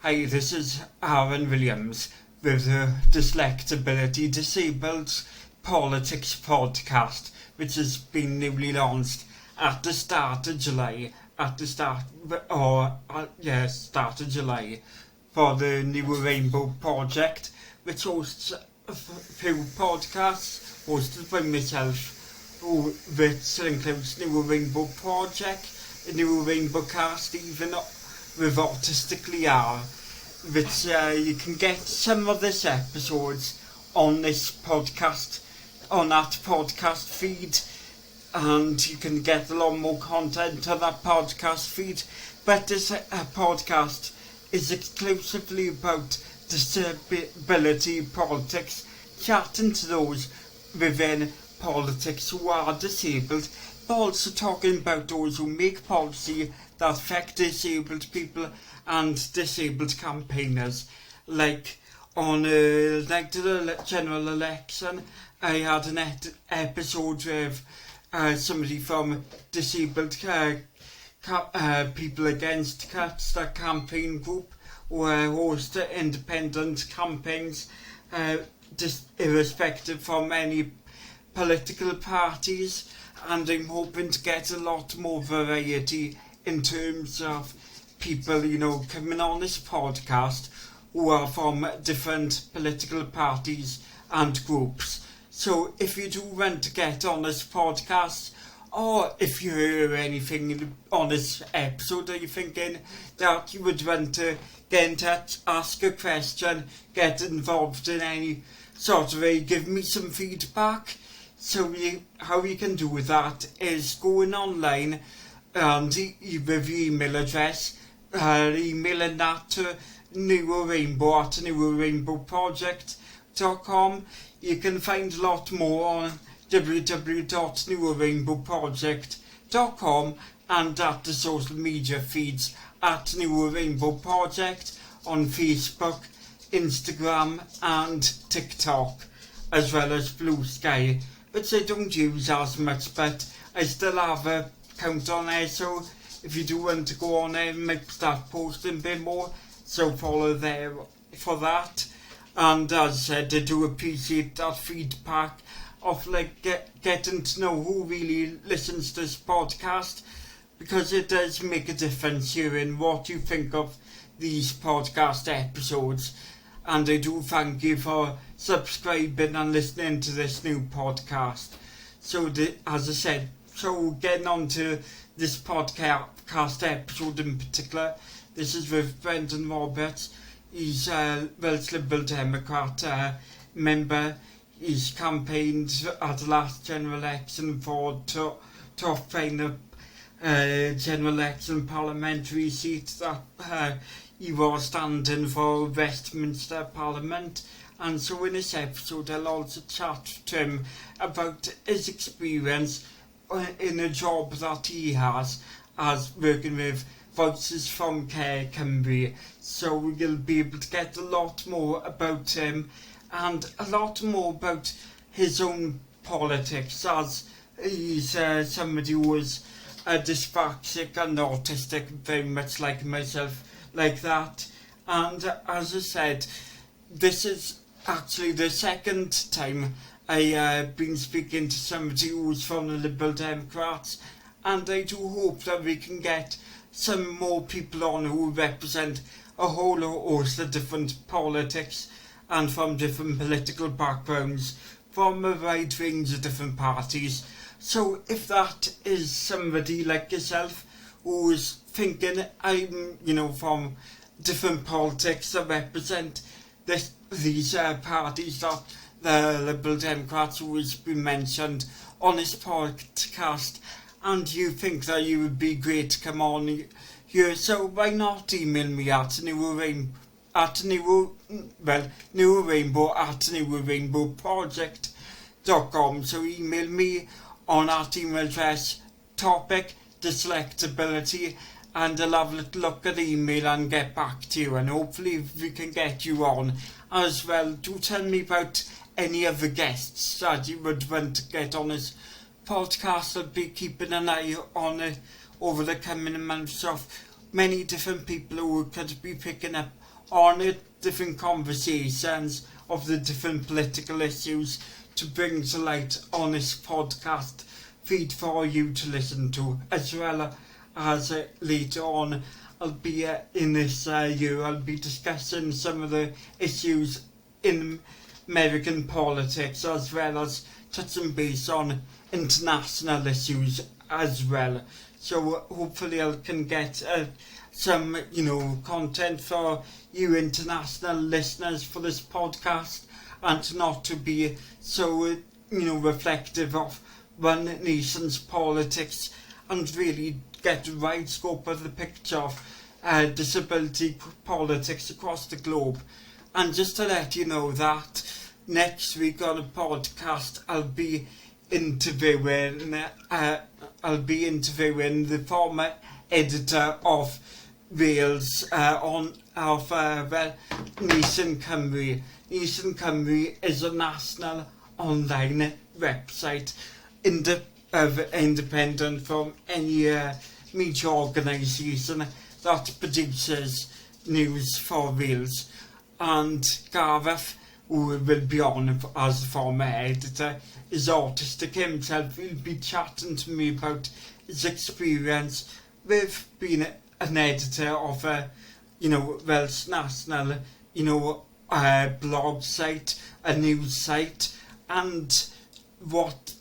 Hi, this is Aaron Williams with the Dyslexibility Disabled Politics podcast, which has been newly launched at the start of July. Start of July for the New Rainbow Project, which hosts a few podcasts hosted by myself, which includes New Rainbow Project, a New Rainbow Cast, even with Autistically R, which you can get some of this episodes on this podcast, on that podcast feed, and you can get a lot more content on that podcast feed. But this podcast is exclusively about disability politics, chatting to those within politics who are disabled, but also talking about those who make policy that affect disabled people and disabled campaigners. Like on the general election, I had an episode with somebody from Disabled People Against Cuts, the campaign group, who host independent campaigns, irrespective from any political parties, and I'm hoping to get a lot more variety in terms of people, coming on this podcast who are from different political parties and groups. So if you do want to get on this podcast, or if you hear anything on this episode that you're thinking that you would want to get in touch, ask a question, get involved in any sort of way, give me some feedback. So how you can do that is going online and with your email address, emailing that to neurainbow@neurainbowproject.com. You can find a lot more on www.neurainbowproject.com and at the social media feeds at New Rainbow Project on Facebook, Instagram and TikTok, as well as Blue Sky, which I don't use as much, but I still have a account on there, so if you do want to go on there and might start posting a bit more, so follow there for that. And as I said, I do appreciate that feedback of getting to know who really listens to this podcast, because it does make a difference hearing what you think of these podcast episodes. And I do thank you for subscribing and listening to this new podcast. So as I said, so getting on to this podcast episode in particular, this is with Brendan Roberts. He's a Welsh Liberal Democrat member. He's campaigned at the last general election for Torfaen, general election parliamentary seat that he was standing for Westminster Parliament. And so in this episode I'll also chat to him about his experience in a job that he has as working with Voices from Care Cymru. So we'll be able to get a lot more about him and a lot more about his own politics, as he's somebody who is dyspraxic and autistic, very much like myself, like that. And as I said, this is actually the second time I've been speaking to somebody who's from the Liberal Democrats, and I do hope that we can get some more people on who represent a whole host of different politics and from different political backgrounds, from a wide range of different parties. So if that is somebody like yourself who's thinking, I'm, from different politics that represent these parties that the Liberal Democrats who has been mentioned on this podcast, and you think that you would be great to come on here, so why not email me at neurainbow@neurainbowproject.com. So email me on that email address, topic dyslexibility, and I'll have a little look at the email and get back to you, and hopefully we can get you on as well. Do tell me about any other guests that you would want to get on this podcast. I'll be keeping an eye on it over the coming months of many different people who could be picking up on it, different conversations of the different political issues to bring to light on this podcast feed for you to listen to, as well as later on I'll be in this year I'll be discussing some of the issues in American politics, as well as touching base on international issues as well. So hopefully I can get some, content for you international listeners for this podcast, and not to be so, reflective of one nation's politics, and really get the wide scope of the picture of disability politics across the globe. And just to let you know that next week on a podcast I'll be interviewing the former editor of Wales Nation Cymru. Nation Cymru is a national online website independent from any media organisation that produces news for Wales. And Gareth, who will be on as the former editor, is autistic himself. He'll be chatting to me about his experience with being an editor of a, Welsh national, blog site, a news site, and what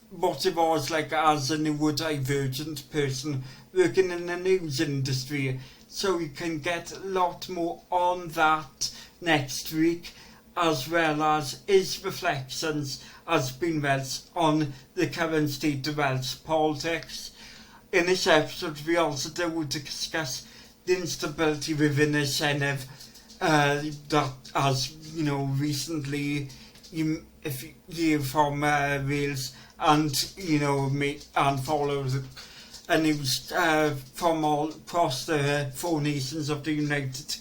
it was like as a neurodivergent person working in the news industry. So you can get a lot more on that next week, as well as his reflections as being Welsh on the current state of Welsh politics. In this episode we also do discuss the instability within the Senedd that has, recently, if you from Wales and, and follow the news from all across the four nations of the United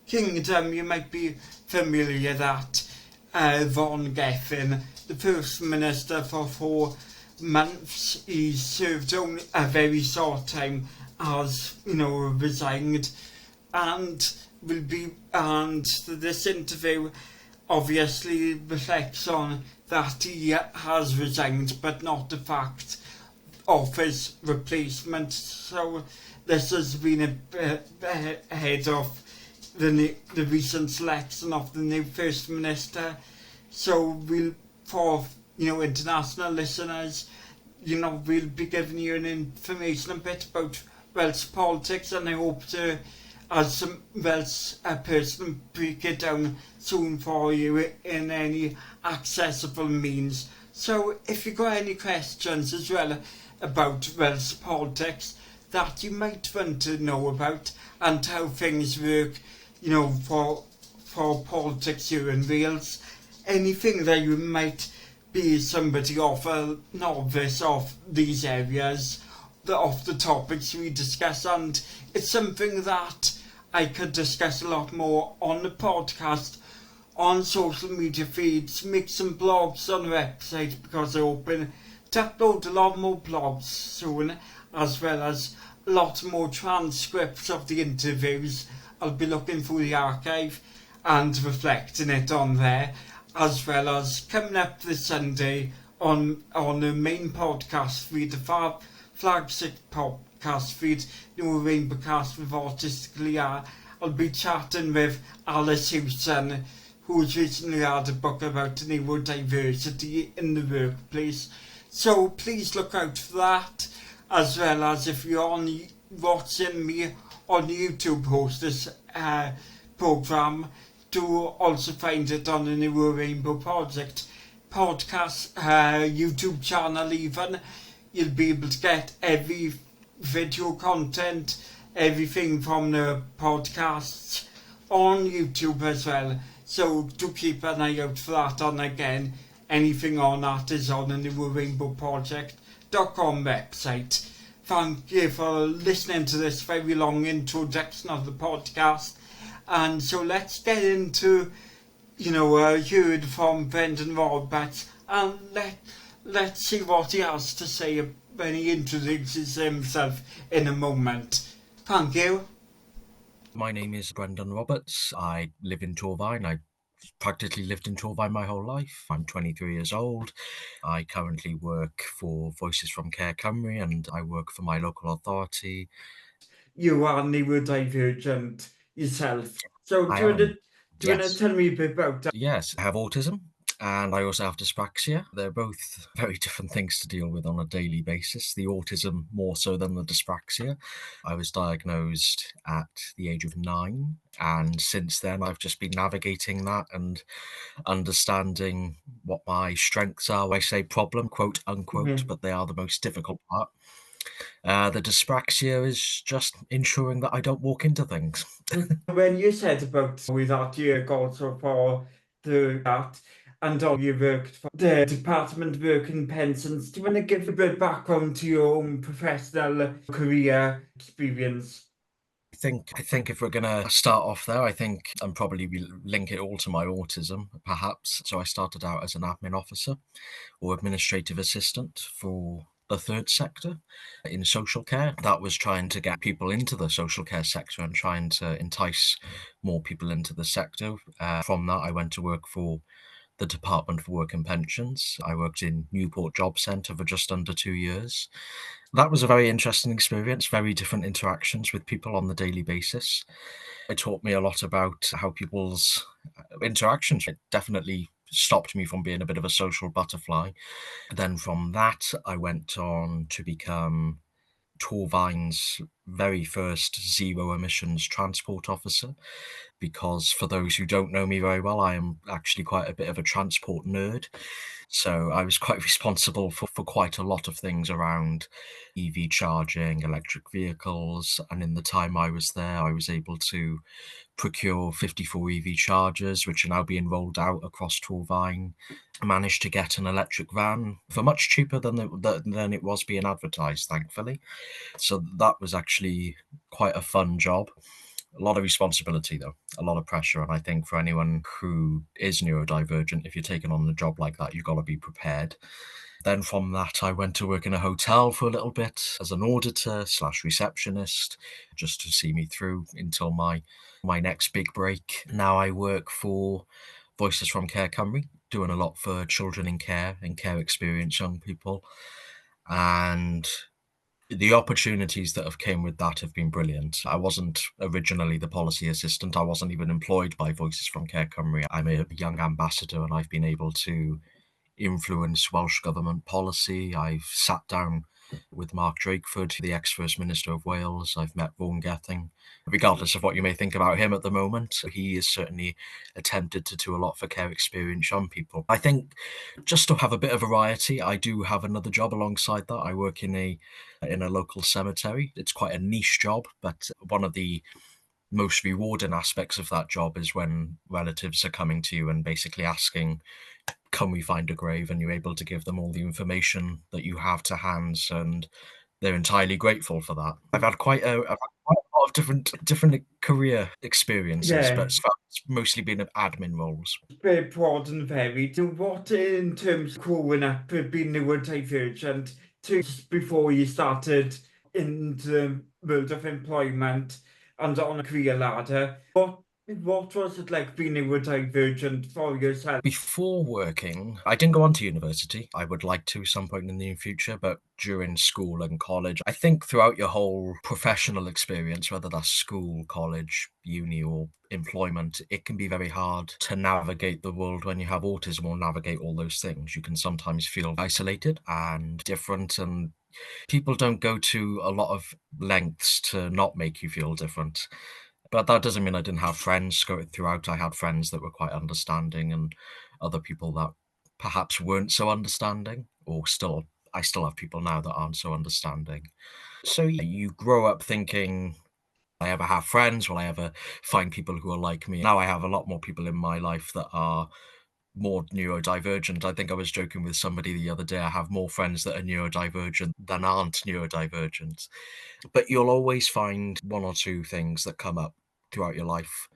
Kingdom, you might be familiar that Von Geffen, the First Minister for 4 months, he served only a very short time as, resigned, and this interview obviously reflects on that he has resigned, but not the fact of his replacement. So this has been ahead of the recent selection of the new First Minister. So for international listeners, we'll be giving you an information a bit about Welsh politics, and I hope to, as some Welsh person, break it down soon for you in any accessible means. So if you've got any questions as well about Welsh politics that you might want to know about, and how things work, for politics here in Wales, anything that you might be somebody of a novice of these areas, of the topics we discuss, and it's something that I could discuss a lot more on the podcast, on social media feeds, make some blogs on the website, because I open to upload a lot more blogs soon, as well as a lot more transcripts of the interviews. I'll be looking through the archive and reflecting it on there, as well as coming up this Sunday on the main podcast feed, the flagship podcast feed, Rainbowcast with Autistic Leah. I'll be chatting with Alice Hewson, who's recently had a book about neurodiversity in the workplace. So please look out for that, as well as if you're watching me on YouTube host this programme, do also find it on the New Rainbow Project podcast YouTube channel even. You'll be able to get every video content, everything from the podcasts on YouTube as well. So do keep an eye out for that, and again, anything on that is on the newrainbowproject.com website. Thank you for listening to this very long introduction of the podcast. And so let's get into, heard from Brendan Roberts, and let's see what he has to say when he introduces himself in a moment. Thank you. My name is Brendan Roberts. I live in Torfaen. I practically lived in Torfaen my whole life. I'm 23 years old. I currently work for Voices from Care Cymru and I work for my local authority. You are neurodivergent yourself. So I am. do you wanna Yes. tell me a bit about that? Yes, I have autism and I also have dyspraxia. They're both very different things to deal with on a daily basis. The autism more so than the dyspraxia. I was diagnosed at the age of 9, and since then I've just been navigating that and understanding what my strengths are. I say problem, quote unquote, Mhm. but they are the most difficult part. The dyspraxia is just ensuring that I don't walk into things. When you said about with that you got so far the that and you worked for the department working pensions, do you wanna give a bit of background to your own professional career experience? I think if we're gonna start off there, I think and probably link it all to my autism, perhaps. So I started out as an admin officer or administrative assistant for the third sector in social care. That was trying to get people into the social care sector and trying to entice more people into the sector. From that, I went to work for the Department for Work and Pensions. I worked in Newport Job Centre for just under 2 years. That was a very interesting experience, very different interactions with people on the daily basis. It taught me a lot about how people's interactions. It definitely stopped me from being a bit of a social butterfly. Then from that, I went on to become Torfaen's very first zero emissions transport officer. Because for those who don't know me very well, I am actually quite a bit of a transport nerd. So I was quite responsible for quite a lot of things around EV charging, electric vehicles. And in the time I was there, I was able to procure 54 EV chargers, which are now being rolled out across Torfaen. I managed to get an electric van for much cheaper than it was being advertised, thankfully. So that was actually quite a fun job. A lot of responsibility, though, a lot of pressure. And I think for anyone who is neurodivergent, if you're taking on a job like that, you've got to be prepared. Then from that, I went to work in a hotel for a little bit as an auditor slash receptionist, just to see me through until my next big break. Now I work for Voices from Care Cymru, doing a lot for children in care and care experience young people. And the opportunities that have came with that have been brilliant. I wasn't originally the policy assistant. I wasn't even employed by Voices from Care Cymru. I'm a young ambassador and I've been able to influence Welsh Government policy. I've sat down with Mark Drakeford, the ex-First Minister of Wales. I've met Vaughan Gething. Regardless of what you may think about him at the moment, he has certainly attempted to do a lot for care experience young people. I think just to have a bit of variety, I do have another job alongside that. I work in a local cemetery. It's quite a niche job, but one of the most rewarding aspects of that job is when relatives are coming to you and basically asking, can we find a grave? And you're able to give them all the information that you have to hand, and they're entirely grateful for that. I've had quite a lot of different career experiences, Yeah. but it's mostly been admin roles. Very broad and varied. So what in terms of growing up, being neurodivergent, to before you started in the world of employment and on a career ladder, what was it like being neurodivergent for yourself? Before working, I didn't go on to university. I would like to some point in the near future, but during school and college, I think throughout your whole professional experience, whether that's school, college, uni, or employment, it can be very hard to navigate the world when you have autism or navigate all those things. You can sometimes feel isolated and different, and people don't go to a lot of lengths to not make you feel different. But that doesn't mean I didn't have friends going throughout. I had friends that were quite understanding and other people that perhaps weren't so understanding, or I still have people now that aren't so understanding. So you grow up thinking, will I ever have friends? Will I ever find people who are like me? Now I have a lot more people in my life that are more neurodivergent. I think I was joking with somebody the other day. I have more friends that are neurodivergent than aren't neurodivergent. But you'll always find one or two things that come up throughout your life.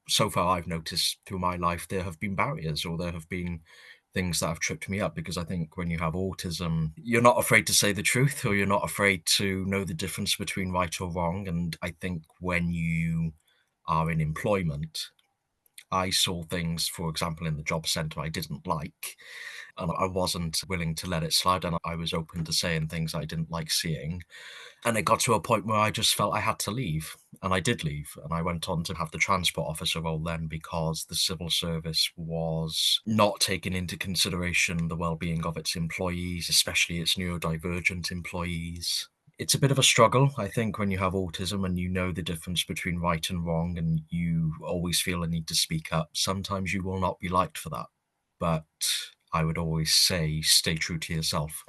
So far, I've noticed through my life there have been barriers or there have been things that have tripped me up because I think when you have autism, you're not afraid to say the truth or you're not afraid to know the difference between right or wrong. And I think when you are in employment, I saw things, for example, in the job centre I didn't like, and I wasn't willing to let it slide, and I was open to saying things I didn't like seeing. And it got to a point where I just felt I had to leave, and I did leave, and I went on to have the transport officer role then because the civil service was not taking into consideration the well-being of its employees, especially its neurodivergent employees. It's a bit of a struggle, I think, when you have autism and you know the difference between right and wrong, and you always feel a need to speak up. Sometimes you will not be liked for that, but I would always say stay true to yourself.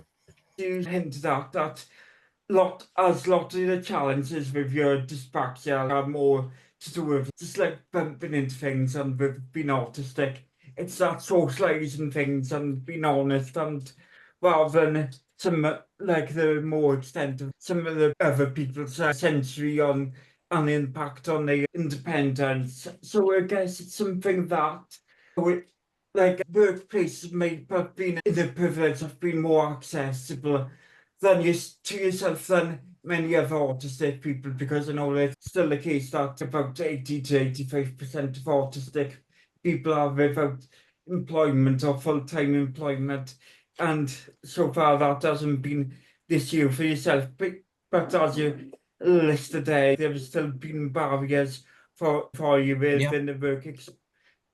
You hinted at that lot of the challenges with your dyspraxia are more to do with just like bumping into things and with being autistic. It's that socializing things and being honest, and rather than some like the more extent of some of the other people's sensory on impact on their independence. So I guess it's something that we, like workplaces may have been in the privilege of being more accessible than to yourself than many other autistic people, because I know it's still the case that about 80 to 85% of autistic people are without employment or full-time employment. And so far that hasn't been the issue for yourself. But as you listed there have still been barriers for you Yeah. within the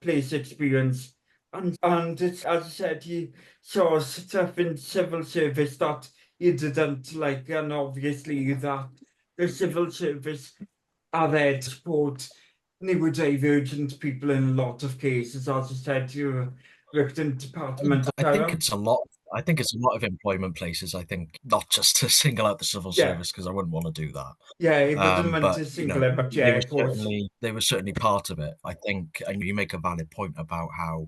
place experience. And it's, as I said, you saw stuff in civil service that you didn't like, and obviously that the civil service are there to support neurodivergent people in a lot of cases. As I said, you worked in Department of I think Terror. it's a lot. I think it's a lot of employment places. I think not just to single out the civil Yeah, service because I wouldn't want to do that. yeah, it wouldn't want But to single it, but yeah, of course. they were certainly part of it. I think, and you make a valid point about how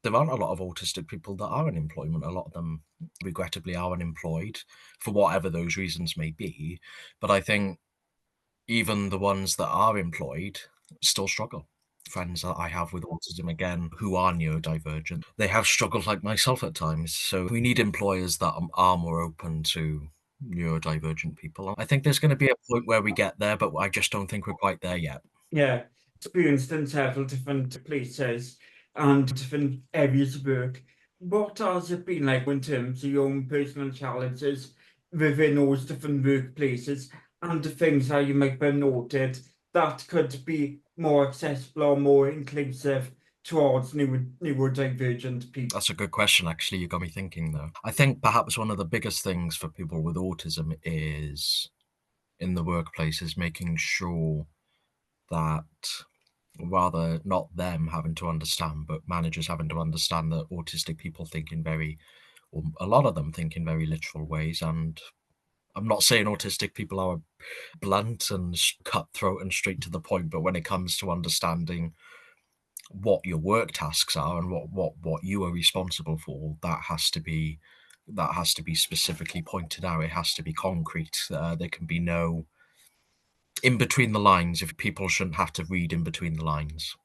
there aren't a lot of autistic people that are in employment. A lot of them, regrettably, are unemployed for whatever those reasons may be. But I think even the ones that are employed still struggle. Friends that I have with autism, again, who are neurodivergent, they have struggled like myself at times. So we need employers that are more open to neurodivergent people. I think there's going to be a point where we get there, but I just don't think we're quite there yet. Yeah, experienced in several different places and different areas of work. What has it been like in terms of your own personal challenges within those different workplaces, and the things that you might have noted that could be more accessible or more inclusive towards neurodivergent people? That's a good question, actually. You got me thinking, though. I think perhaps one of the biggest things for people with autism is in the workplace is making sure that rather not them having to understand, but managers having to understand that autistic people think in very, or a lot of them think in very literal ways. And I'm not saying autistic people are blunt and cutthroat and straight to the point, but when it comes to understanding what your work tasks are and what you are responsible for, that has to be specifically pointed out. It has to be concrete. There can be no in between the lines if people shouldn't have to read in between the lines.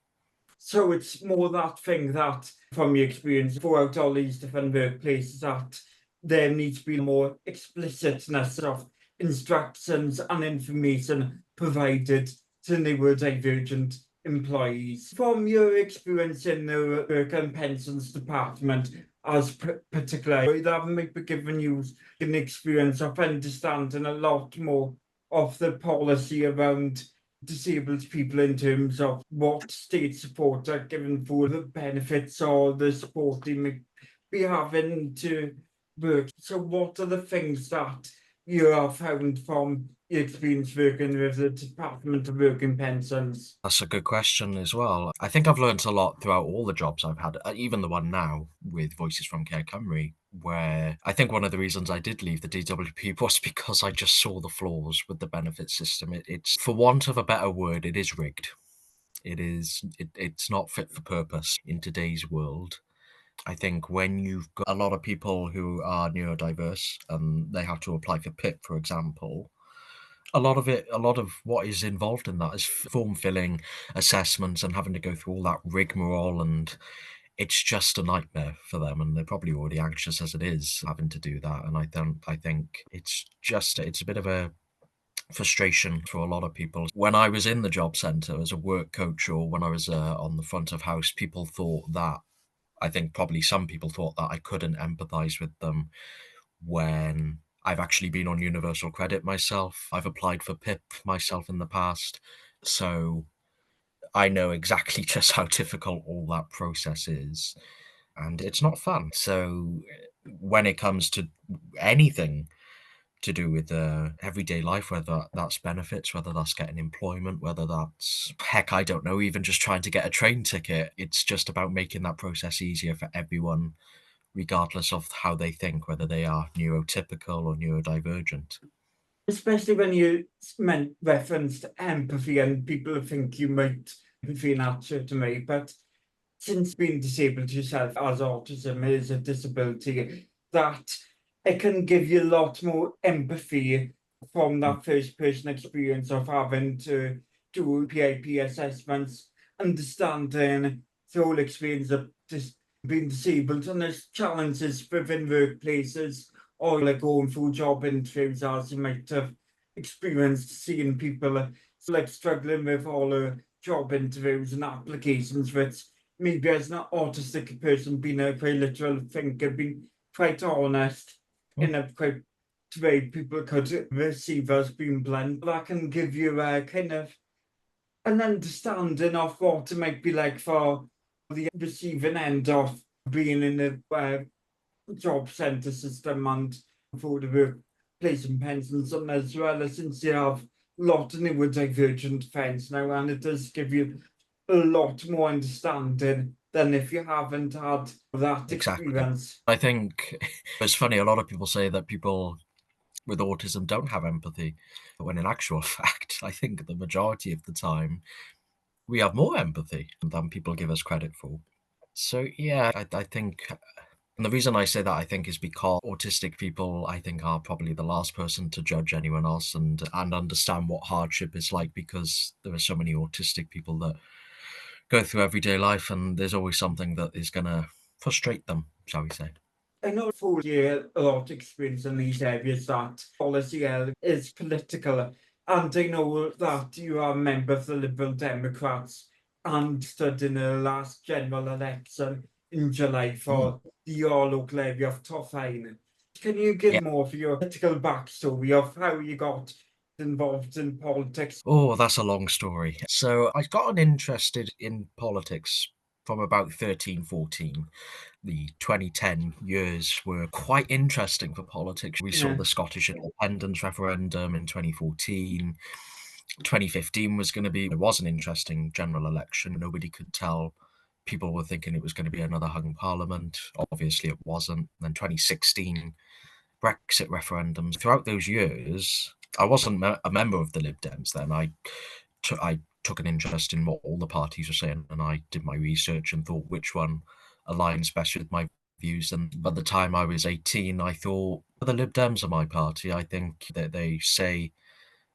So it's more that thing that, from your experience throughout all these different workplaces, that there needs to be more explicitness of instructions and information provided to neurodivergent employees. From your experience in the Work and Pensions Department, as particular, that might be giving you an experience of understanding a lot more of the policy around disabled people in terms of what state support are given for the benefits or the support they may be having to work. So what are the things that you have found from your experience working with the Department of Work and Pensions? That's a good question as well. I think I've learnt a lot throughout all the jobs I've had, even the one now with Voices from Care Cymru, where I think one of the reasons I did leave the DWP was because I just saw the flaws with the benefit system. It's, for want of a better word, it is rigged. It's not fit for purpose in today's world. I think when you've got a lot of people who are neurodiverse and they have to apply for PIP, for example, a lot of what is involved in that is form filling, assessments, and having to go through all that rigmarole, and it's just a nightmare for them, and they're probably already anxious as it is having to do that. And I think it's a bit of a frustration for a lot of people. When I was in the job centre as a work coach, or when I was on the front of house, people thought that, I think probably some people thought that I couldn't empathise with them when I've actually been on universal credit myself. I've applied for PIP myself in the past. So I know exactly just how difficult all that process is. And it's not fun. So when it comes to anything to do with everyday life, whether that's benefits, whether that's getting employment, whether that's, heck, I don't know, even just trying to get a train ticket, it's just about making that process easier for everyone, regardless of how they think, whether they are neurotypical or neurodivergent. Especially when you referenced empathy, and people think you might feel natural to me, but since being disabled yourself, as autism is a disability, that it can give you a lot more empathy from that first person experience of having to do PIP assessments, understanding the whole experience of just being disabled, and there's challenges within workplaces, or like going through job interviews, as you might have experienced, seeing people like struggling with all the job interviews and applications, which maybe as an autistic person, being a very literal thinker, being quite honest in a quite way people could receive as being blunt, that can give you a kind of an understanding of what it might be like for the receiving end of being in the job centre system and for the workplace and pensions, and as well as since you have a lot of neurodivergent friends now, and it does give you a lot more understanding than if you haven't had that Exactly. experience. I think it's funny, a lot of people say that people with autism don't have empathy, when in actual fact, I think the majority of the time we have more empathy than people give us credit for. So yeah, I think, and the reason I say that, I think, is because autistic people, I think, are probably the last person to judge anyone else and understand what hardship is like, because there are so many autistic people that go through everyday life, and there's always something that is going to frustrate them, shall we say. I know for you a lot of experience in these areas that policy is political, and I know that you are a member of the Liberal Democrats and stood in the last general election in July Mm. for your local area of Torfaen. Can you give Yeah. more of your political backstory of how you got involved in politics? Oh, that's a long story. So I got interested in politics from about 13, 14. The 2010 years were quite interesting for politics. We saw Yeah. the Scottish independence referendum in 2014. 2015 was going to be, it was an interesting general election. Nobody could tell. People were thinking it was going to be another hung parliament. Obviously, it wasn't. Then 2016, Brexit referendums. Throughout those years, I wasn't a member of the Lib Dems then. I took an interest in what all the parties were saying, and I did my research and thought which one aligns best with my views. And by the time I was 18, I thought, the Lib Dems are my party. I think that they say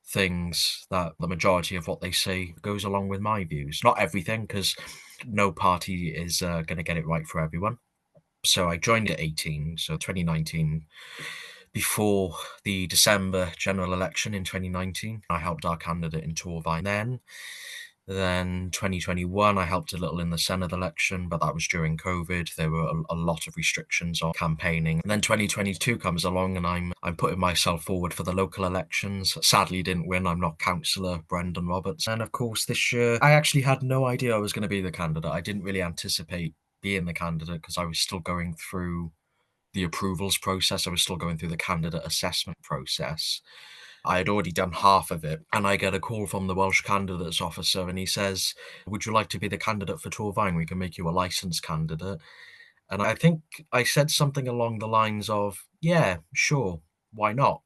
things that the majority of what they say goes along with my views. Not everything, because no party is going to get it right for everyone. So I joined at 18, so 2019, before the December general election in 2019. I helped our candidate in Torfaen then 2021, I helped a little in the Senate election, but that was during COVID. There were a lot of restrictions on campaigning. And then 2022 comes along, and I'm putting myself forward for the local elections. Sadly, didn't win. I'm not Councillor Brendan Roberts. And of course, this year, I actually had no idea I was going to be the candidate. I didn't really anticipate being the candidate because I was still going through the approvals process. I was still going through the candidate assessment process. I had already done half of it, and I get a call from the Welsh candidates officer, and he says, "Would you like to be the candidate for Torfaen? We can make you a licensed candidate." And I think I said something along the lines of, "Yeah, sure, why not?"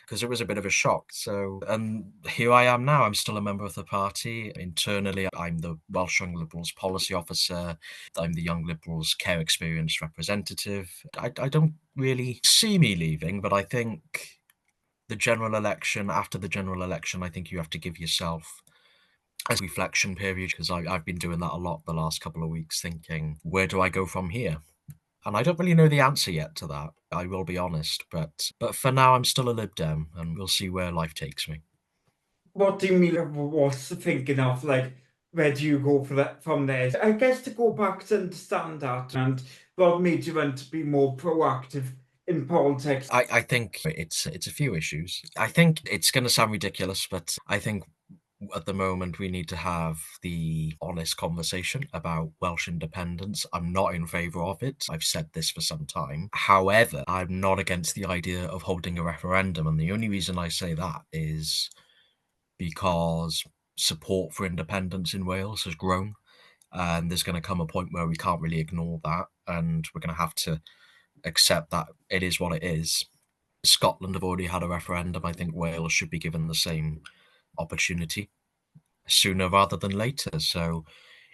Because it was a bit of a shock. So, and here I am now. I'm still a member of the party. Internally, I'm the Welsh Young Liberals policy officer. I'm the Young Liberals care experience representative. I don't really see me leaving, but I think after the general election, I think you have to give yourself a reflection period, because I've been doing that a lot the last couple of weeks, thinking, where do I go from here? And I don't really know the answer yet to that, I will be honest, but for now I'm still a Lib Dem, and we'll see where life takes me. What do you mean? What's the thinking of, like, where do you go for that from there? I guess to go back to understand that and what made you want to be more proactive in politics. I think it's a few issues. I think it's going to sound ridiculous, but I think at the moment we need to have the honest conversation about Welsh independence. I'm not in favour of it. I've said this for some time. However, I'm not against the idea of holding a referendum, and the only reason I say that is because support for independence in Wales has grown, and there's going to come a point where we can't really ignore that, and we're going to have to accept that it is what it is. Scotland have already had a referendum. I think Wales should be given the same opportunity sooner rather than later. So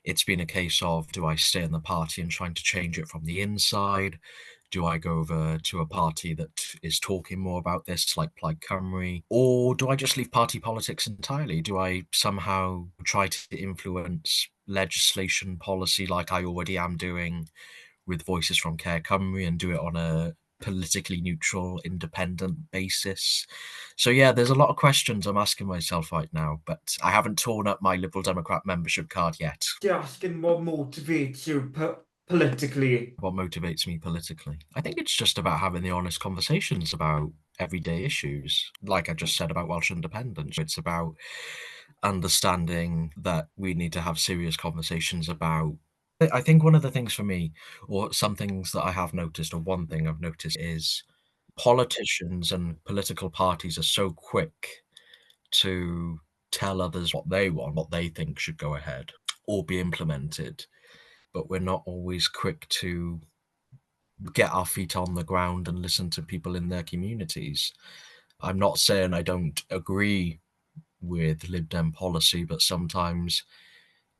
it's been a case of, do I stay in the party and trying to change it from the inside? Do I go over to a party that is talking more about this, like Plaid Cymru? Or do I just leave party politics entirely? Do I somehow try to influence legislation policy like I already am doing with voices from Care Cymru and do it on a politically neutral, independent basis? So yeah, there's a lot of questions I'm asking myself right now, but I haven't torn up my Liberal Democrat membership card yet. You're asking what motivates you politically. What motivates me politically? I think it's just about having the honest conversations about everyday issues. Like I just said about Welsh independence, it's about understanding that we need to have serious conversations about. I think one of the things for me, or some things that I have noticed, or one thing I've noticed is politicians and political parties are so quick to tell others what they want, what they think should go ahead or be implemented, but we're not always quick to get our feet on the ground and listen to people in their communities. I'm not saying I don't agree with Lib Dem policy, but sometimes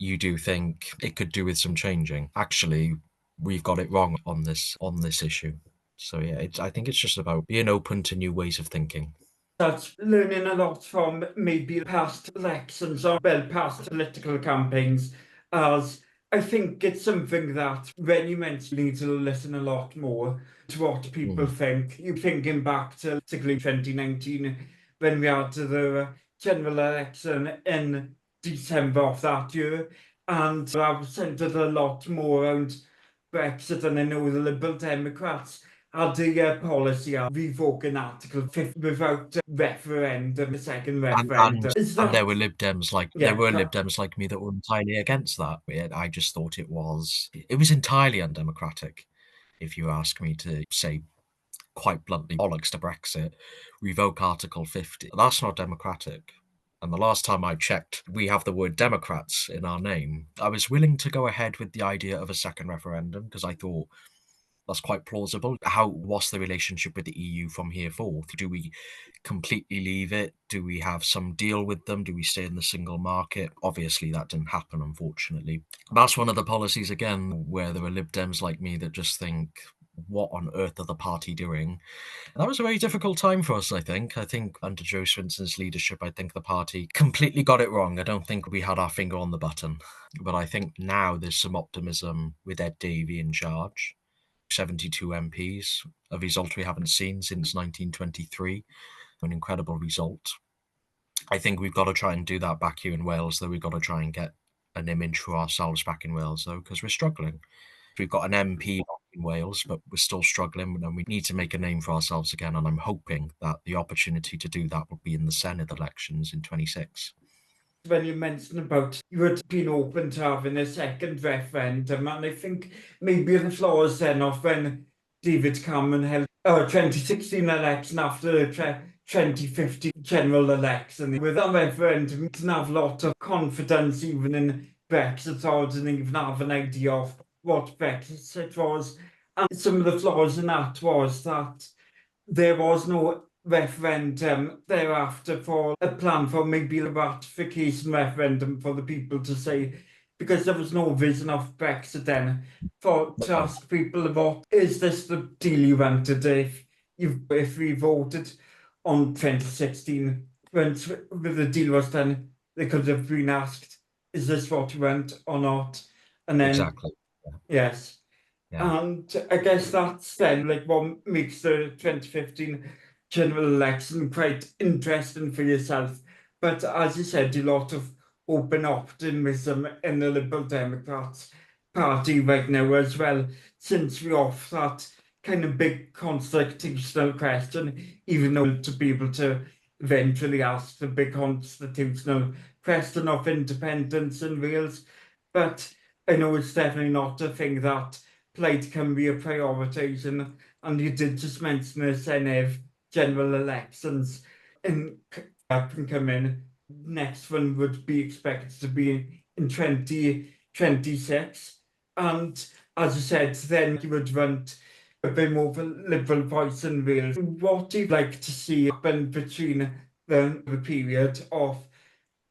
you do think it could do with some changing. Actually, we've got it wrong on this issue. So yeah, I think it's just about being open to new ways of thinking. That's learning a lot from maybe past elections or past political campaigns, as I think it's something that when you mention you need to listen a lot more to what people think. You're thinking back to particularly 2019 when we had the general election in December of that year, and I've centred a lot more around Brexit, and I know the Liberal Democrats had the policy of revoking Article 50 without a referendum, a second referendum. Is And there that, were Lib Dems like me that were entirely against that. I just thought it was entirely undemocratic, if you ask me to say quite bluntly, bollocks to Brexit, revoke Article 50. That's not democratic. And the last time I checked, we have the word Democrats in our name. I was willing to go ahead with the idea of a second referendum because I thought that's quite plausible. What's the relationship with the EU from here forth? Do we completely leave it? Do we have some deal with them? Do we stay in the single market? Obviously, that didn't happen, unfortunately. That's one of the policies, again, where there are Lib Dems like me that just think, what on earth are the party doing? And that was a very difficult time for us, I think. I think under Joe Swinson's leadership, I think the party completely got it wrong. I don't think we had our finger on the button. But I think now there's some optimism with Ed Davey in charge. 72 MPs, a result we haven't seen since 1923, an incredible result. I think we've got to try and do that back here in Wales, though. We've got to try and get an image for ourselves back in Wales, though, because we're struggling. We've got an MP in Wales, but we're still struggling, and we need to make a name for ourselves again. And I'm hoping that the opportunity to do that will be in the Senedd elections in 26. when you mentioned about you had been open to having a second referendum, and I think maybe the flaws then of when David Cameron held 2016 election after the 2050 general election. With that referendum, you didn't have a lot of confidence even in Brexit, or didn't even have an idea of what Brexit was. And some of the flaws in that was that there was no referendum thereafter for a plan for maybe a ratification referendum for the people to say, because there was no vision of Brexit then, for to ask people about, is this the deal you wanted if we voted on 2016 when the deal was done, they could have been asked, is this what you want or not? And then Exactly. yes. Yeah. And I guess that's then like what makes the 2015 general election quite interesting for yourself, But as you said, a lot of open optimism in the Liberal Democrats Party right now as well, since we're off that kind of big constitutional question, even though to be able to eventually ask the big constitutional question of independence in Wales. But I know it's definitely not a thing that Plaid Cymru are prioritising, and you did just mention the Senedd general elections in up and coming. Next one would be expected to be in 2026. And as you said, then you would want a bit more of a liberal voice in Wales. What do you like to see happen between the period of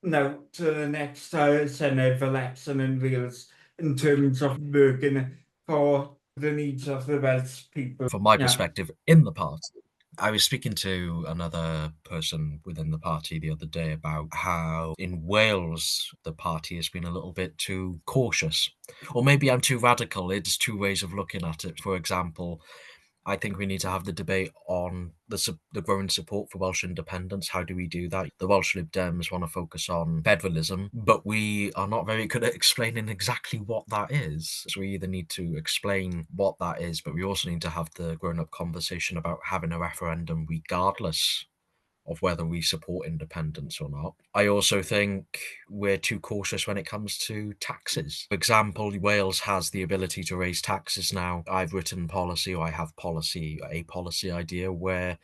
now to the next Senedd election in Wales in terms of working for the needs of the Welsh people? From my Yeah. perspective in the party, I was speaking to another person within the party the other day about how in Wales the party has been a little bit too cautious. Or maybe I'm too radical. It's two ways of looking at it. For example, I think we need to have the debate on the growing support for Welsh independence. How do we do that? The Welsh Lib Dems want to focus on federalism, but we are not very good at explaining exactly what that is. So we either need to explain what that is, but we also need to have the grown-up conversation about having a referendum regardless of whether we support independence or not. I also think we're too cautious when it comes to taxes. For example, Wales has the ability to raise taxes now. I've written policy, or I have a policy idea where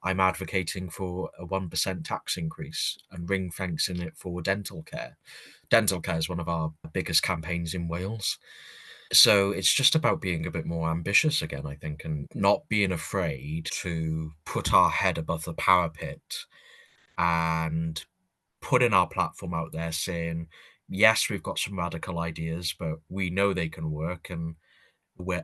I'm advocating for a 1% tax increase and ring fencing it for dental care. Dental care is one of our biggest campaigns in Wales. So it's just about being a bit more ambitious again, I think, and not being afraid to put our head above the parapet and putting our platform out there saying, yes, we've got some radical ideas, but we know they can work, and we're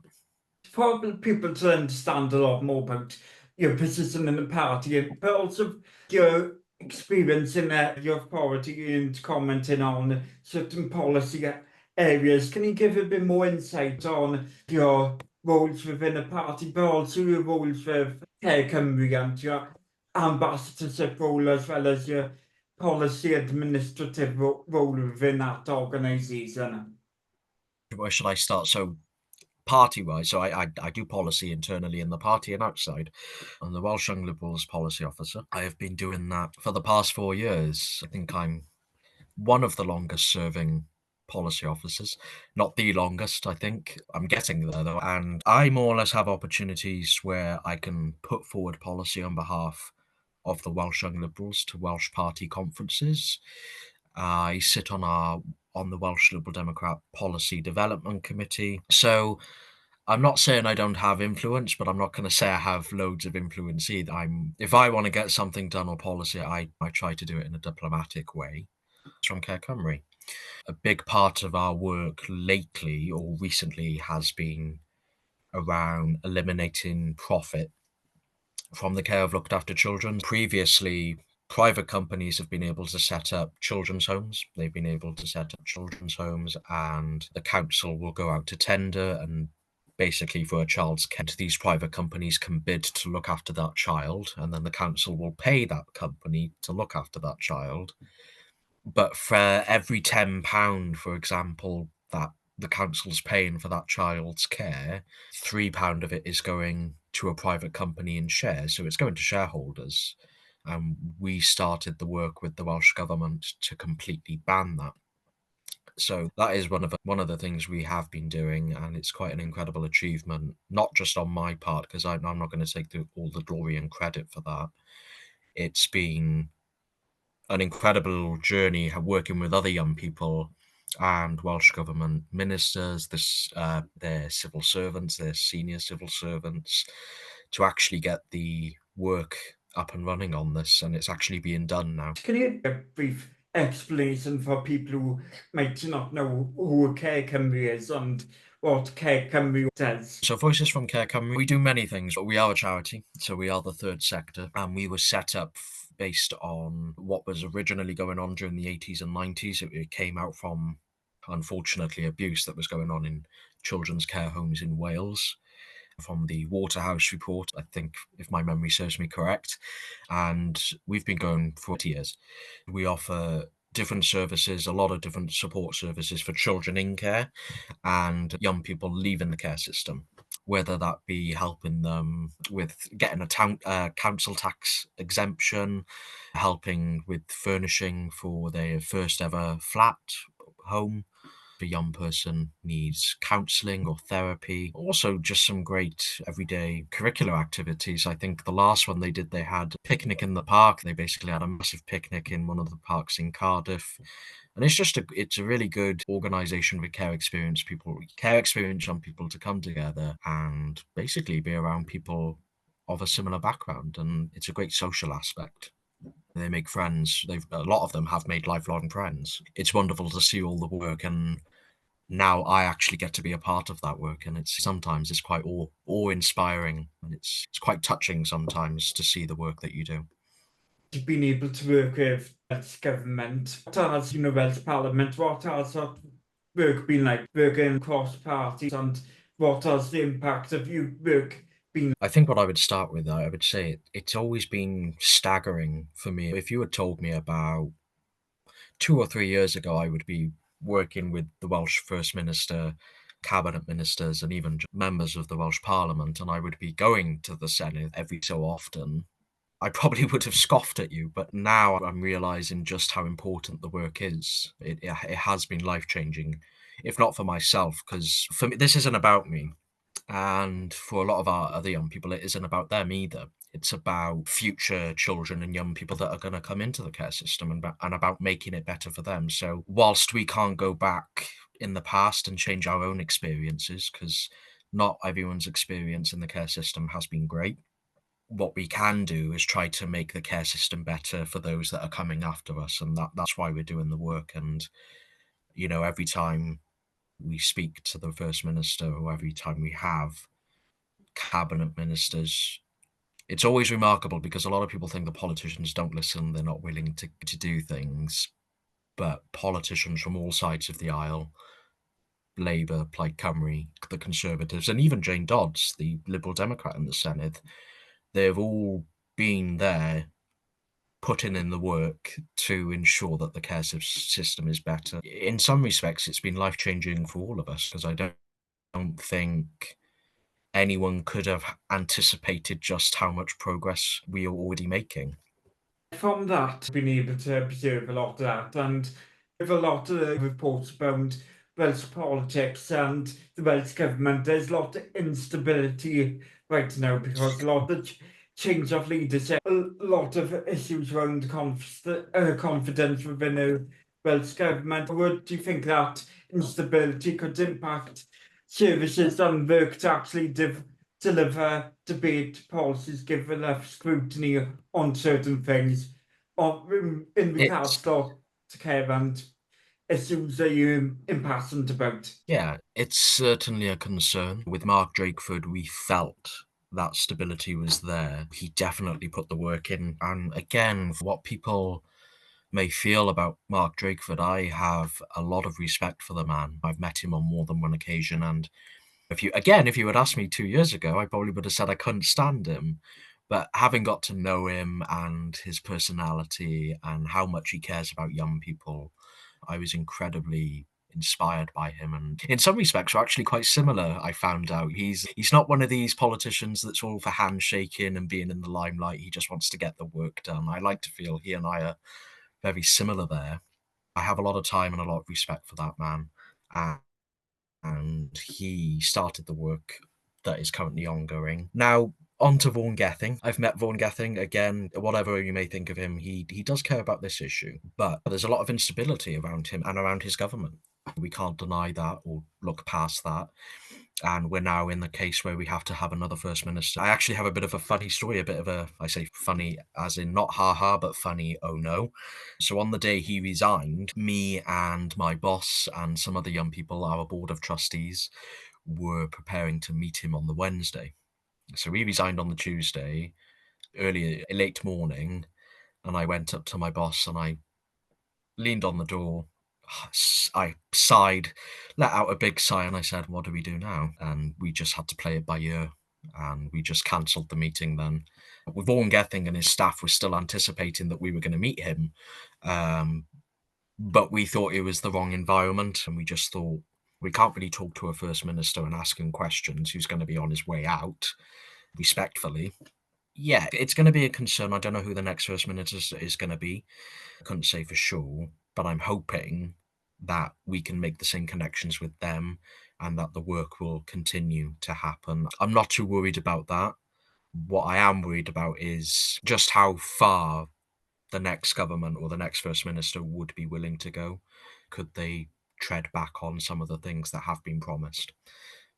For people to understand a lot more about your position in the party, but also your experience in your authority and commenting on certain policy areas. Can you give a bit more insight on your roles within the party, but also your roles with Care Cymru and your ambassadorship role, as well as your policy administrative role within that organisation? where should I start? So party-wise, so I do policy internally in the party and outside. I'm the Welsh Young Liberals policy officer. I have been doing that for the past 4 years. I think I'm one of the longest serving policy officers, not the longest, I think. I'm getting there though, and I more or less have opportunities where I can put forward policy on behalf of the Welsh Young Liberals to Welsh party conferences. I sit on the Welsh Liberal Democrat Policy Development Committee. So I'm not saying I don't have influence, but I'm not going to say I have loads of influence either. If I want to get something done or policy, I try to do it in a diplomatic way. From Care Cymru. A big part of our work lately or recently has been around eliminating profit from the care of looked after children. Previously, private companies have been able to set up children's homes. They've been able to set up children's homes, and the council will go out to tender, and basically for a child's care, these private companies can bid to look after that child, and then the council will pay that company to look after that child. But for every £10, for example, that the council's paying for that child's care, £3 of it is going to a private company in shares. So it's going to shareholders. And we started the work with the Welsh government to completely ban that. So that is one of the things we have been doing, and it's quite an incredible achievement, not just on my part, because I'm not going to take all the glory and credit for that. It's been an incredible journey working with other young people and Welsh government ministers, their civil servants, their senior civil servants, to actually get the work up and running on this, and it's actually being done now. Can you give a brief explanation for people who might not know who Care Cymru is and what Care Cymru does? So Voices from Care Cymru, we do many things, but we are a charity, so we are the third sector, and we were set up based on what was originally going on during the 80s and 90s. It came out from, unfortunately, abuse that was going on in children's care homes in Wales. from the Waterhouse report, I think, if my memory serves me correct. And we've been going for 40 years. We offer different services, a lot of different support services for children in care and young people leaving the care system, whether that be helping them with getting a council tax exemption, helping with furnishing for their first ever flat home. If a young person needs counselling or therapy, also just some great everyday curricular activities. I think the last one they did, they had a picnic in the park. They basically had a massive picnic in one of the parks in Cardiff. And it's a really good organisation with care experience young people to come together and basically be around people of a similar background. And it's a great social aspect. They make friends. A lot of them have made lifelong friends. It's wonderful to see all the work, and now I actually get to be a part of that work, and it's quite awe-inspiring, and it's quite touching sometimes to see the work that you do. You've been able to work with Welsh government. What has, Welsh Parliament, what has that work been like, working across parties, and what has the impact of your work been? I think what I would start with, I would say it's always been staggering for me. If you had told me about 2 or 3 years ago, I would be working with the Welsh First Minister, cabinet ministers, and even members of the Welsh Parliament, and I would be going to the Senedd every so often, I probably would have scoffed at you, but now I'm realizing just how important the work is. It has been life-changing, if not for myself, because for me, this isn't about me. And for a lot of our other young people, it isn't about them either. It's about future children and young people that are going to come into the care system and about making it better for them. So whilst we can't go back in the past and change our own experiences, because not everyone's experience in the care system has been great, what we can do is try to make the care system better for those that are coming after us. And that's why we're doing the work. And, every time we speak to the First Minister, or every time we have cabinet ministers, it's always remarkable because a lot of people think the politicians don't listen, they're not willing to do things. But politicians from all sides of the aisle, Labour, Plaid Cymru, the Conservatives, and even Jane Dodds, the Liberal Democrat in the Senedd, they've all been there putting in the work to ensure that the care system is better. In some respects, it's been life-changing for all of us, because I don't think anyone could have anticipated just how much progress we are already making. From that, been able to observe a lot of that, and with a lot of reports about Welsh politics and the Welsh government, there's a lot of instability right now because a lot of change of leadership, a lot of issues around confidence within the Welsh government. Would do you think that instability could impact services and work to actually deliver debate policies, give enough scrutiny on certain things, or in regards It's to care and issues that you're impassioned about? Yeah, it's certainly a concern. With Mark Drakeford, we felt that stability was there. He definitely put the work in. And again, for what people may feel about Mark Drakeford, I have a lot of respect for the man. I've met him on more than one occasion, and if you had asked me 2 years ago, I probably would have said I couldn't stand him. But having got to know him and his personality and how much he cares about young people, I was incredibly inspired by him. And in some respects, we're actually quite similar, I found out. He's not one of these politicians that's all for handshaking and being in the limelight. He just wants to get the work done. I like to feel he and I are very similar there. I have a lot of time and a lot of respect for that man. And he started the work that is currently ongoing. Now, on to Vaughan Gething. I've met Vaughan Gething. Again, whatever you may think of him, he does care about this issue, but there's a lot of instability around him and around his government. We can't deny that or look past that. And we're now in the case where we have to have another First Minister. I actually have a bit of a funny story, I say funny as in not ha-ha, but funny, oh no. So on the day he resigned, me and my boss and some other young people, our board of trustees, were preparing to meet him on the Wednesday. So he resigned on the Tuesday, late morning, and I went up to my boss and I leaned on the door. I sighed, let out a big sigh, and I said, "What do we do now?" And we just had to play it by ear. and we just cancelled the meeting then. With Vaughan Gething and his staff were still anticipating that we were going to meet him, but we thought it was the wrong environment, and we just thought we can't really talk to a First Minister and ask him questions who's going to be on his way out, respectfully. Yeah, it's going to be a concern. I don't know who the next First Minister is going to be. I couldn't say for sure, but I'm hoping that we can make the same connections with them and that the work will continue to happen. I'm not too worried about that. What I am worried about is just how far the next government or the next First Minister would be willing to go. Could they tread back on some of the things that have been promised?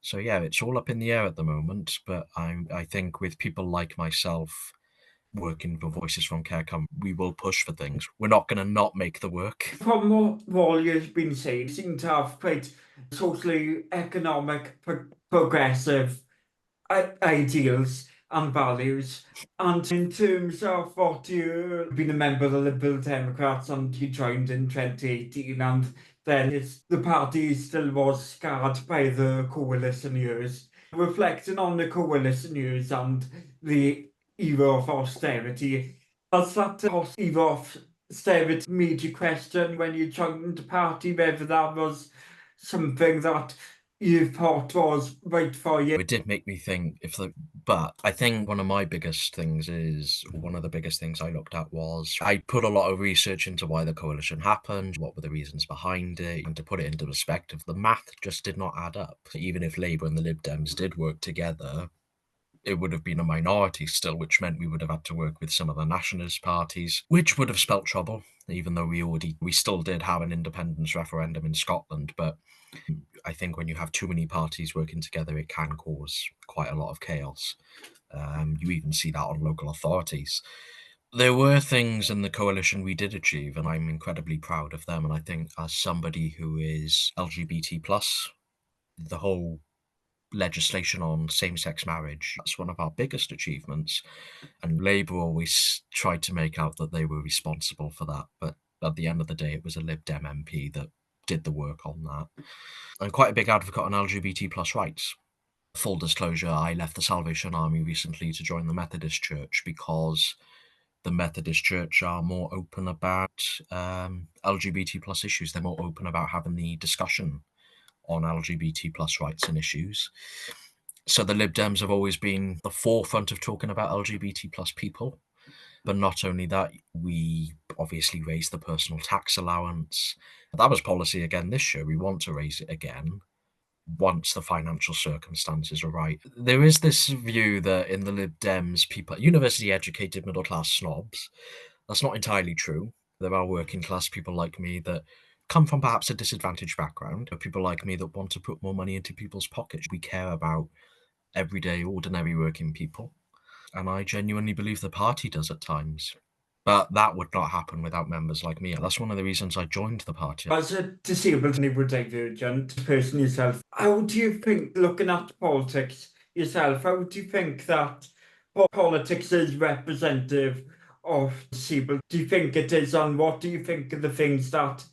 So yeah, it's all up in the air at the moment, but I think with people like myself working for Voices from Care Cymru, we will push for things. We're not going to not make the work. From what Wally's been saying, seem to have quite socially economic progressive ideals and values. And in terms of what you've been a member of the Liberal Democrats and you joined in 2018, and then the party still was scarred by the coalition years. Reflecting on the coalition years and the era of austerity, has that era of austerity made you question when you joined the party whether that was something that you thought was right for you? It did make me think but I think one of the biggest things I looked at was I put a lot of research into why the coalition happened, what were the reasons behind it, and to put it into perspective, the math just did not add up. Even if Labour and the Lib Dems did work together, it would have been a minority still, which meant we would have had to work with some of the nationalist parties, which would have spelt trouble, even though we still did have an independence referendum in Scotland. But I think when you have too many parties working together, it can cause quite a lot of chaos. You even see that on local authorities. There were things in the coalition we did achieve, and I'm incredibly proud of them. And I think as somebody who is LGBT+, the whole legislation on same-sex marriage, that's one of our biggest achievements. And Labour always tried to make out that they were responsible for that. But at the end of the day, it was a Lib Dem MP that did the work on that. I'm quite a big advocate on LGBT+ rights. Full disclosure, I left the Salvation Army recently to join the Methodist Church because the Methodist Church are more open about LGBT+ issues. They're more open about having the discussion on LGBT+ rights and issues. So the Lib Dems have always been the forefront of talking about LGBT+ people. But not only that, we obviously raised the personal tax allowance. That was policy again this year. We want to raise it again once the financial circumstances are right. There is this view that in the Lib Dems, people, university-educated middle-class snobs, that's not entirely true. There are working-class people like me that come from perhaps a disadvantaged background, people like me that want to put more money into people's pockets. We care about everyday, ordinary working people. And I genuinely believe the party does at times. But that would not happen without members like me. That's one of the reasons I joined the party. As a disabled neurodivergent person yourself, how do you think, looking at politics yourself, how do you think that politics is representative of disabled? Do you think it is, and what do you think of the things that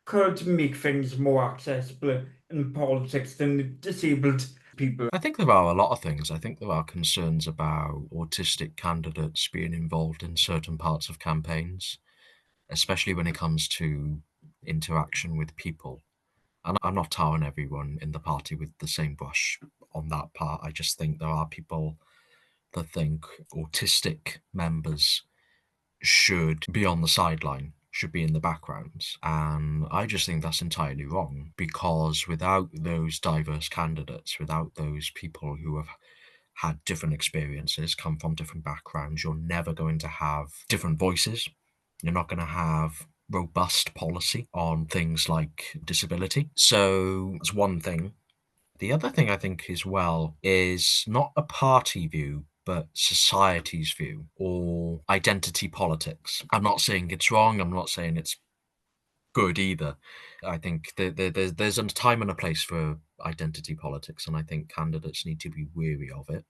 could make things more accessible in politics than disabled people? I think there are a lot of things. I think there are concerns about autistic candidates being involved in certain parts of campaigns, especially when it comes to interaction with people. And I'm not tarring everyone in the party with the same brush on that part. I just think there are people that think autistic members should be on the sideline, should be in the background. And I just think that's entirely wrong, because without those diverse candidates, without those people who have had different experiences, come from different backgrounds, you're never going to have different voices. You're not going to have robust policy on things like disability. So it's one thing. The other thing I think as well is not a party view, but society's view or identity politics. I'm not saying it's wrong. I'm not saying it's good either. I think there's a time and a place for identity politics, and I think candidates need to be wary of it.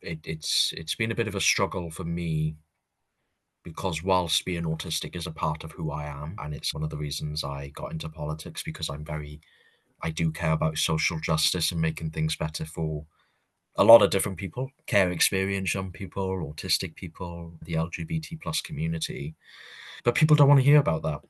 It's been a bit of a struggle for me, because whilst being autistic is a part of who I am, and it's one of the reasons I got into politics, because I do care about social justice and making things better for a lot of different people, care experience young people, autistic people, the LGBT plus community. But people don't want to hear about that.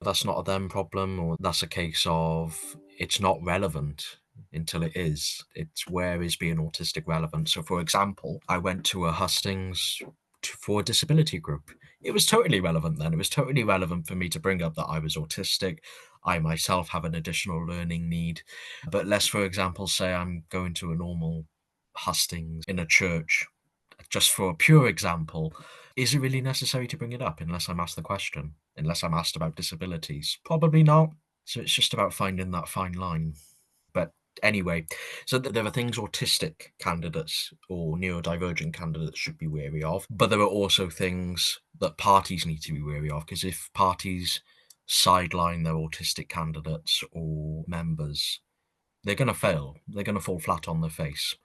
That's not a them problem, or that's a case of it's not relevant until it is. It's where is being autistic relevant? So, for example, I went to a hustings for a disability group. It was totally relevant then. It was totally relevant for me to bring up that I was autistic. I myself have an additional learning need. But let's, for example, say I'm going to a normal hustings in a church, just for a pure example. Is it really necessary to bring it up unless I'm asked the question? Unless I'm asked about disabilities? Probably not. So it's just about finding that fine line. But anyway, so there are things autistic candidates or neurodivergent candidates should be wary of, but there are also things that parties need to be wary of, because if parties sideline their autistic candidates or members, they're going to fail. They're going to fall flat on their face.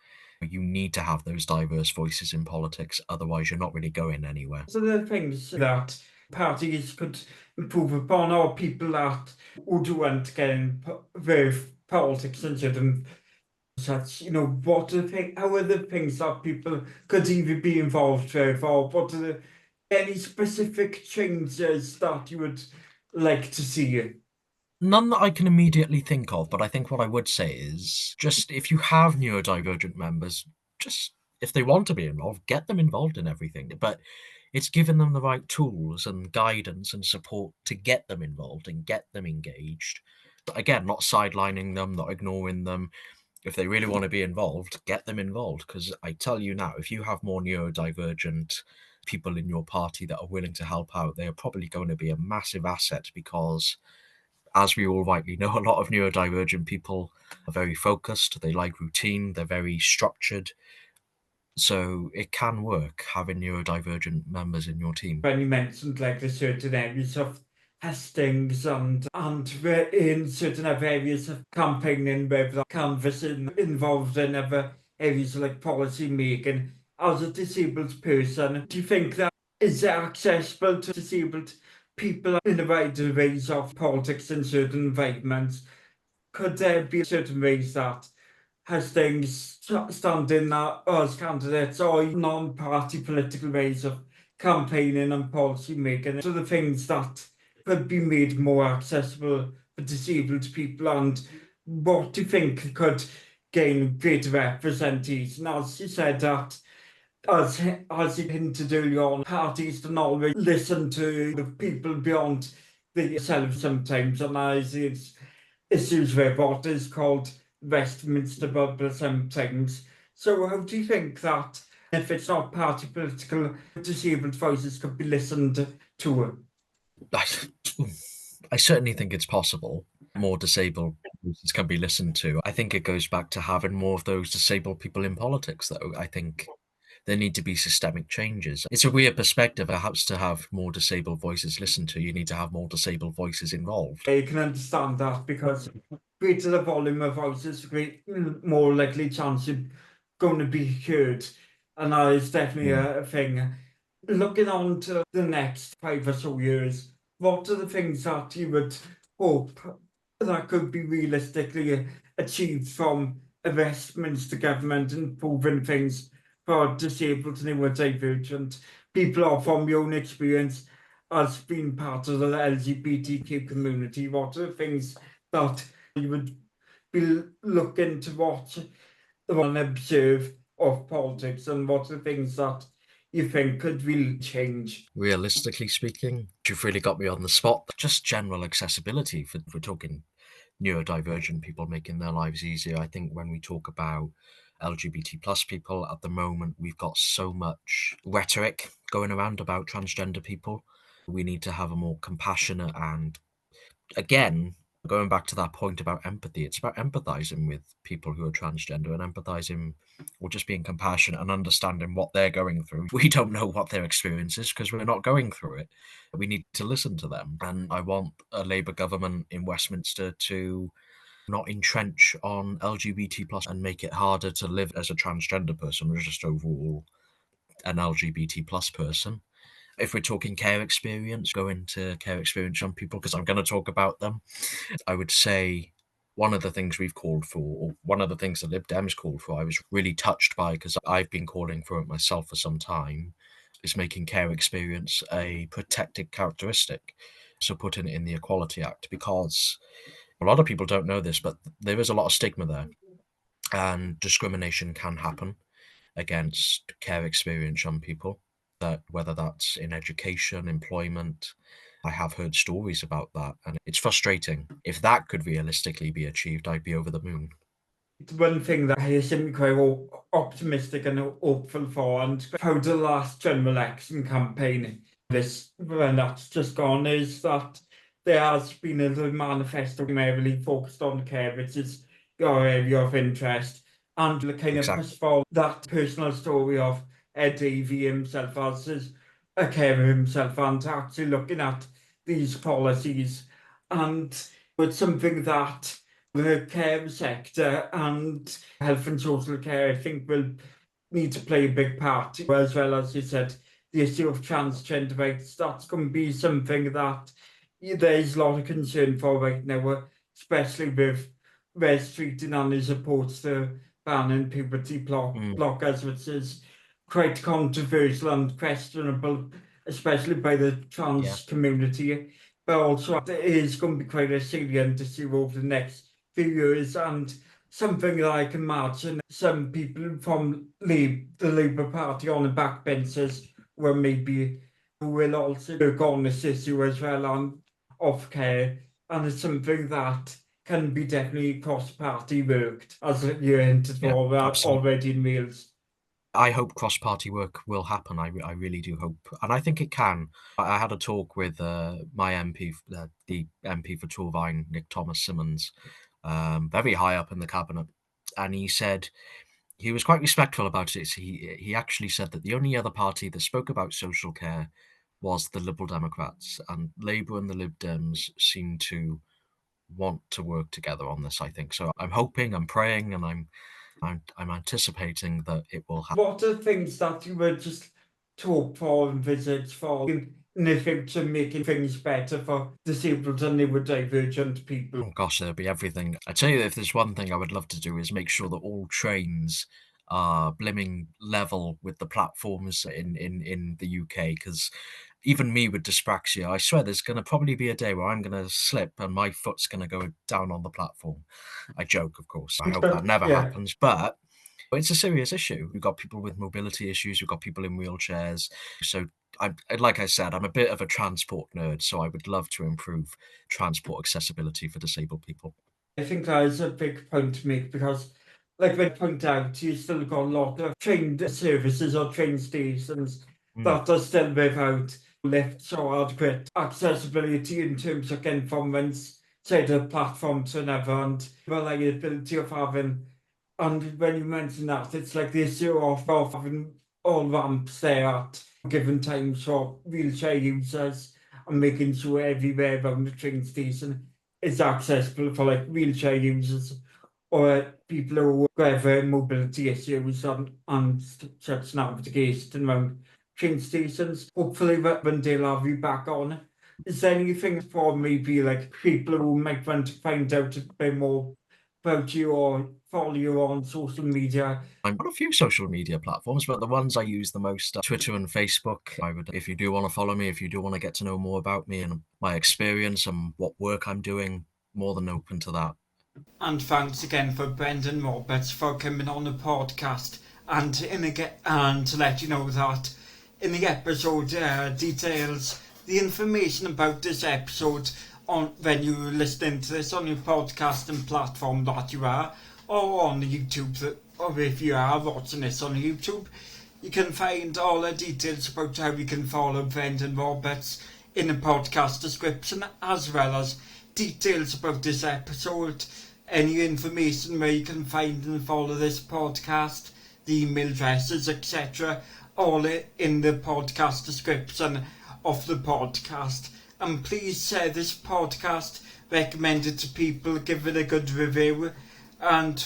You need to have those diverse voices in politics, otherwise you're not really going anywhere. So the things that parties could improve upon, or people that who don't get with politics and certain such, what are how are the things that people could either be involved with, or what are any specific changes that you would like to see? None that I can immediately think of, but I think what I would say is just if you have neurodivergent members, just if they want to be involved, get them involved in everything. But it's giving them the right tools and guidance and support to get them involved and get them engaged. But again, not sidelining them, not ignoring them. If they really want to be involved, get them involved. Because I tell you now, if you have more neurodivergent people in your party that are willing to help out, they are probably going to be a massive asset, because as we all rightly know, a lot of neurodivergent people are very focused, they like routine, they're very structured. So it can work having neurodivergent members in your team. When you mentioned like the certain areas of hustings and in certain other areas of campaigning with the canvassing involved in other areas like policy making, as a disabled person, do you think that is accessible to disabled people in a wider ways of politics in certain environments? Could there be certain ways that has things standing as candidates or non-party political ways of campaigning and policy making, so the things that could be made more accessible for disabled people, and what do you think could gain greater representation? As you said that, as you hinted earlier on, parties don't always listen to the people beyond themselves sometimes, and as it's issues with what is called Westminster bubble sometimes. So how do you think that, if it's not party political, disabled voices could be listened to? I certainly think it's possible. More disabled voices can be listened to. I think it goes back to having more of those disabled people in politics, though. I think there need to be systemic changes. It's a weird perspective, perhaps, to have more disabled voices listened to. You need to have more disabled voices involved. I can understand that, because greater the volume of voices, great more likely chance you're going to be heard, and that is definitely a thing. Looking on to the next 5 or so years, what are the things that you would hope that could be realistically achieved from a Westminster government, improving things for disabled and neurodivergent people, or from your own experience as being part of the LGBTQ community? What are the things that you would be looking to watch and observe of politics, and what are the things that you think could really change? Realistically speaking, you've really got me on the spot. Just general accessibility, for we're talking neurodivergent people making their lives easier. I think when we talk about LGBT plus people at the moment, we've got so much rhetoric going around about transgender people. We need to have a more compassionate and, again, going back to that point about empathy, it's about empathizing with people who are transgender and empathizing or just being compassionate and understanding what they're going through. We don't know what their experience is because we're not going through it. We need to listen to them. And I want a Labour government in Westminster to not entrench on LGBT plus and make it harder to live as a transgender person or just overall an LGBT plus person. If we're talking care experience, go into care experience on people, because I'm going to talk about them. I would say one of the things we've called for, or one of the things the Lib Dems called for, I was really touched by, because I've been calling for it myself for some time, is making care experience a protected characteristic. So putting it in the Equality Act, because a lot of people don't know this, but there is a lot of stigma there, and discrimination can happen against care experience young people, that whether that's in education, employment. I have heard stories about that, and it's frustrating. If that could realistically be achieved, I'd be over the moon. One thing that I seem quite optimistic and hopeful for, and how the last general election campaign, this when that's just gone, is that there has been a little manifesto primarily focused on care, which is your area of interest, and the kind of Exactly. push for that personal story of Ed Davey himself as a carer himself, and actually looking at these policies, and it's something that the care sector and health and social care, I think, will need to play a big part, as well as you said, the issue of transgender rights. That's going to be something that there's a lot of concern for right now, especially with Wes treating on his approach to banning puberty blockers, which is quite controversial and questionable, especially by the Yeah. trans community. But also, it is going to be quite a salient issue over the next few years, and something that I can imagine some people from the Labour Party on the backbenches will maybe who will also work on this issue as well on of care, and it's something that can be definitely cross-party worked, as you hinted Yeah, for absolutely. already in Wales. I hope cross-party work will happen. I really do hope, and I think it can. I had a talk with my MP, the MP for Torfaen, Nick Thomas Simmons, very high up in the cabinet, and he said he was quite respectful about it. He actually said that the only other party that spoke about social care was the Liberal Democrats, and Labour and the Lib Dems seem to want to work together on this, I think. So I'm hoping, I'm praying, and I'm anticipating that it will happen. What are things that you would just hope for and envisage for in the future, making things better for disabled and neurodivergent people? Oh gosh, there'll be everything. I tell you, if there's one thing I would love to do is make sure that all trains are blimming level with the platforms in the UK. Because even me with dyspraxia, I swear there's going to probably be a day where I'm going to slip and my foot's going to go down on the platform. I joke, of course. I hope that never Yeah. happens, but it's a serious issue. We've got people with mobility issues. We've got people in wheelchairs. So, like I said, I'm a bit of a transport nerd, so I would love to improve transport accessibility for disabled people. I think that is a big point to make because, like I point out, you still got a lot of train services or train stations Mm, that are still without lifts or adequate accessibility in terms of getting from one side of the platform to another, and reliability of having. And when you mention that, it's like the issue of having all ramps there at given times for wheelchair users and making sure everywhere around the train station is accessible for like wheelchair users or people who have mobility issues and such navigation around train stations. Hopefully one day I'll have you back on. Is there anything for maybe like people who might want to find out a bit more about you or follow you on social media? I'm on a few social media platforms, but the ones I use the most are Twitter and Facebook. If you do want to follow me, if you do want to get to know more about me and my experience and what work I'm doing, more than open to that. And thanks again for Brendan Roberts for coming on the podcast, and to let you know that in the episode details, the information about this episode on when you're listening to this on your podcasting platform that you are, or on YouTube, or if you are watching this on YouTube, you can find all the details about how you can follow Brendan Roberts in the podcast description, as well as details about this episode, any information where you can find and follow this podcast, the email addresses, etc., all in the podcast description of the podcast. And please share this podcast, recommend it to people, give it a good review, and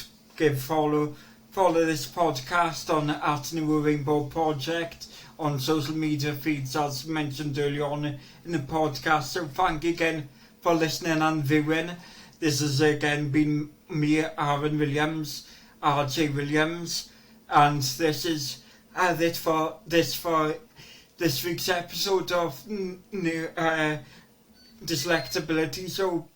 follow this podcast on at New Rainbow Project on social media feeds as mentioned earlier on in the podcast. So thank you again for listening and viewing. This has again been me, Aaron Williams, RJ Williams, and this is it for this week's episode of Dyslexability. So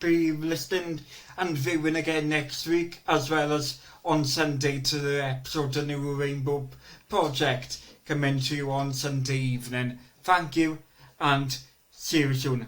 be listening and viewing again next week, as well as on Sunday to the episode of New Rainbow Project coming to you on Sunday evening. Thank you and see you soon.